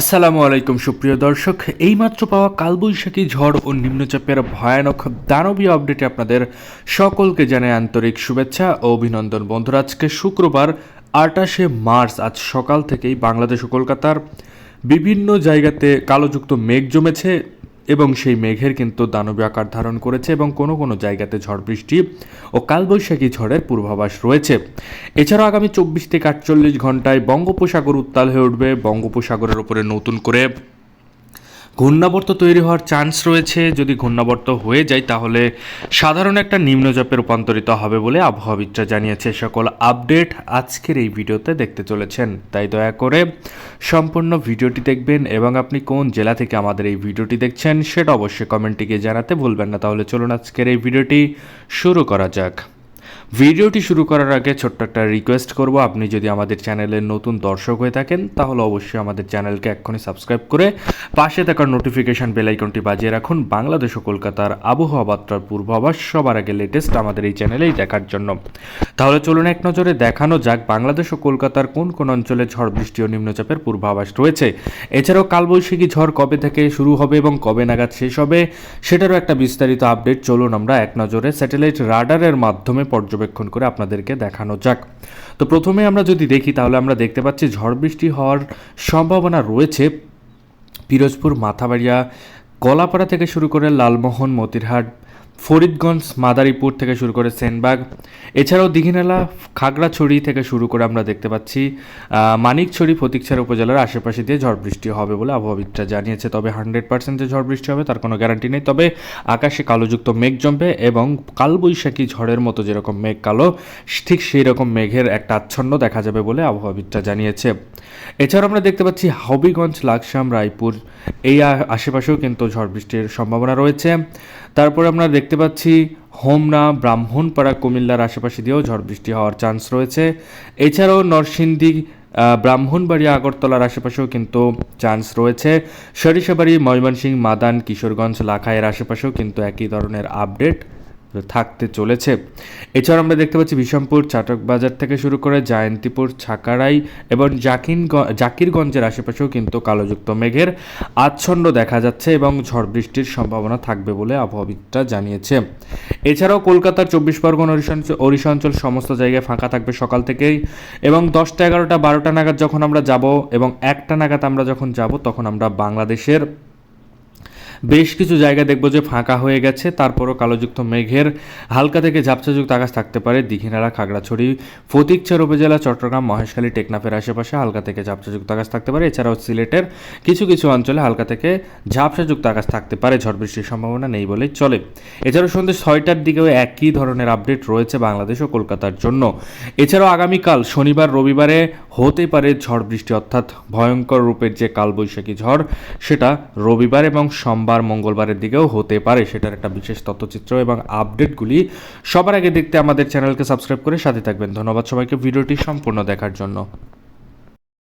আসসালামু আলাইকুম সুপ্রিয় দর্শক, এইমাত্র পাওয়া কালবৈশাখী ঝড় ও নিম্নচাপের ভয়ানক দানবীয় আপডেটে আপনাদের সকলকে জানাই আন্তরিক শুভেচ্ছা ও অভিনন্দন। বন্ধুরা, আজকে শুক্রবার 28শে মার্চ, আজ সকাল থেকেই বাংলাদেশ ও কলকাতার বিভিন্ন জায়গাতে কালোযুক্ত মেঘ জমেছে এবং সেই মেঘের কিন্তু দানবীয় আকার ধারণ করেছে এবং কোনো কোনো জায়গাতে ঝড় বৃষ্টি ও কালবৈশাখী ঝড়ের পূর্বাভাস রয়েছে। এছাড়াও আগামী 24 থেকে 48 ঘন্টায় বঙ্গোপসাগর উত্তাল হয়ে উঠবে। বঙ্গোপসাগরের উপরে নতুন করে ঘূর্ণাবর্ত তৈরি হওয়ার চান্স রয়েছে। যদি ঘূর্ণাবর্ত হয়ে যায় তাহলে সাধারণ একটা নিম্নচাপে রূপান্তরিত হবে বলে আবহাওয়াবিদরা জানিয়েছে। সকল আপডেট আজকের এই ভিডিওতে দেখতে চলেছেন, তাই দয়া করে সম্পূর্ণ ভিডিওটি দেখবেন এবং আপনি কোন জেলা থেকে আমাদের এই ভিডিওটি দেখছেন সেটা অবশ্যই কমেন্টে গিয়ে জানাতে ভুলবেন না। তাহলে চলুন আজকের এই ভিডিওটি শুরু করা যাক। ভিডিওটি শুরু করার আগে ছোট্ট একটা রিকোয়েস্ট করব, আপনি যদি আমাদের চ্যানেলের নতুন দর্শক হয়ে থাকেন তাহলে অবশ্যই আমাদের চ্যানেলকে এক্ষুনি সাবস্ক্রাইব করে পাশে থাকার নোটিফিকেশন বেল আইকনটি বাজিয়ে রাখুন বাংলাদেশ ও কলকাতার আবহাওয়া বার্তার পূর্বাভাস সবার আগে লেটেস্ট আমাদের এই চ্যানেলেই দেখার জন্য। তাহলে চলুন এক নজরে দেখানো যাক বাংলাদেশ ও কলকাতার কোন কোন অঞ্চলে ঝড় বৃষ্টি ও নিম্নচাপের পূর্বাভাস রয়েছে। এছাড়াও কালবৈশাখী ঝড় কবে থেকে শুরু হবে এবং কবে নাগাদ শেষ হবে সেটারও একটা বিস্তারিত আপডেট চলুন আমরা এক নজরে স্যাটেলাইট রাডারের মাধ্যমে পর্যবেক্ষণ করে আপনাদেরকে দেখানো যাক। তো প্রথমে আমরা যদি দেখি তাহলে আমরা দেখতে পাচ্ছি ঝড় বৃষ্টি হওয়ার সম্ভাবনা রয়েছে পিরোজপুর, মাথাবাড়িয়া, কলাপাড়া থেকে শুরু করে লালমোহন, মতিরহাট, ফরিদগঞ্জ, মাদারীপুর থেকে শুরু করে সেনবাগ, এছাড়াও দীঘিনালা, খাগড়াছড়ি থেকে শুরু করে আমরা দেখতে পাচ্ছি মানিকছড়ি, ফটিকছড়ি উপজেলার আশেপাশে দিয়ে ঝড় বৃষ্টি হবে বলে আবহাওয়াবিদরা জানিয়েছে। তবে 100% যে ঝড় বৃষ্টি হবে তার কোনো গ্যারান্টি নেই। তবে আকাশে কালোযুক্ত মেঘ জমবে এবং কালবৈশাখী ঝড়ের মতো যেরকম মেঘ কালো, ঠিক সেই রকম মেঘের একটা আচ্ছন্ন দেখা যাবে বলে আবহাওয়াবিদরা জানিয়েছে। এছাড়াও আমরা দেখতে পাচ্ছি হবিগঞ্জ, লাকসাম, রায়পুর এই আশেপাশেও কিন্তু ঝড় বৃষ্টির সম্ভাবনা রয়েছে। তারপরে আমরা দেখতে পাচ্ছি হোমনা, ব্রাহ্মণপাড়া, কুমিল্লার আশেপাশে দিয়েও ঝড় বৃষ্টি হওয়ার চান্স রয়েছে। এছাড়াও নরসিংদী, ব্রাহ্মণবাড়িয়া, আগরতলার আশেপাশেও কিন্তু চান্স রয়েছে। সরিষাবাড়ি, ময়মনসিংহ, মাদান, কিশোরগঞ্জ, লাখাইয়ের আশেপাশেও কিন্তু একই ধরনের আপডেট থাকতে চলেছে। এছাড়া আমরা দেখতে পাচ্ছি বিষমপুর, চাটক বাজার থেকে শুরু করে জয়ন্তীপুর, ছাকারাই এবং জাকিরগঞ্জের আশেপাশেও কিন্তু কালোযুক্ত মেঘের আচ্ছন্ন দেখা যাচ্ছে এবং ঝড় বৃষ্টির সম্ভাবনা থাকবে বলে আবহাওয়াবিদরা জানিয়েছে। এছাড়াও কলকাতার 24 পরগনা, ওড়িশা অঞ্চল সমস্ত জায়গায় ফাঁকা থাকবে সকাল থেকেই এবং 10টা, 11টা, 12টা নাগাদ যখন আমরা যাব এবং 1টা নাগাদ আমরা যখন যাব তখন আমরা বাংলাদেশের বেশ কিছু জায়গা দেখব যে ফাঁকা হয়ে গেছে। তারপরও কালোযুক্ত মেঘের হালকা থেকে ঝাপসাযুক্ত আকাশ থাকতে পারে দীঘিনালা, খাগড়াছড়ি, ফটিকছড়ি উপজেলা, চট্টগ্রাম, মহেশখালী, টেকনাফের আশেপাশে হালকা থেকে ঝাপসাযুক্ত আকাশ থাকতে পারে। এছাড়াও সিলেটের কিছু কিছু অঞ্চলে হালকা থেকে ঝাপসাযুক্ত আকাশ থাকতে পারে, ঝড় বৃষ্টির সম্ভাবনা নেই বলেই চলে। এছাড়াও সন্ধ্যে 6টার দিকেও একই ধরনের আপডেট রয়েছে বাংলাদেশ ও কলকাতার জন্য। এছাড়াও আগামীকাল শনিবার, রবিবারে হতে পারে ঝড় বৃষ্টি, অর্থাৎ ভয়ঙ্কর রূপের যে কালবৈশাখী ঝড় সেটা রবিবার এবং সোমবার, মঙ্গলবারের দিকেও হতে পারে। সেটার একটা বিশেষ তথ্যচিত্র এবং আপডেটগুলি সবার আগে দেখতে আমাদের চ্যানেলকে সাবস্ক্রাইব করে সাথে থাকবেন। ধন্যবাদ সবাইকে ভিডিওটি সম্পূর্ণ দেখার জন্য।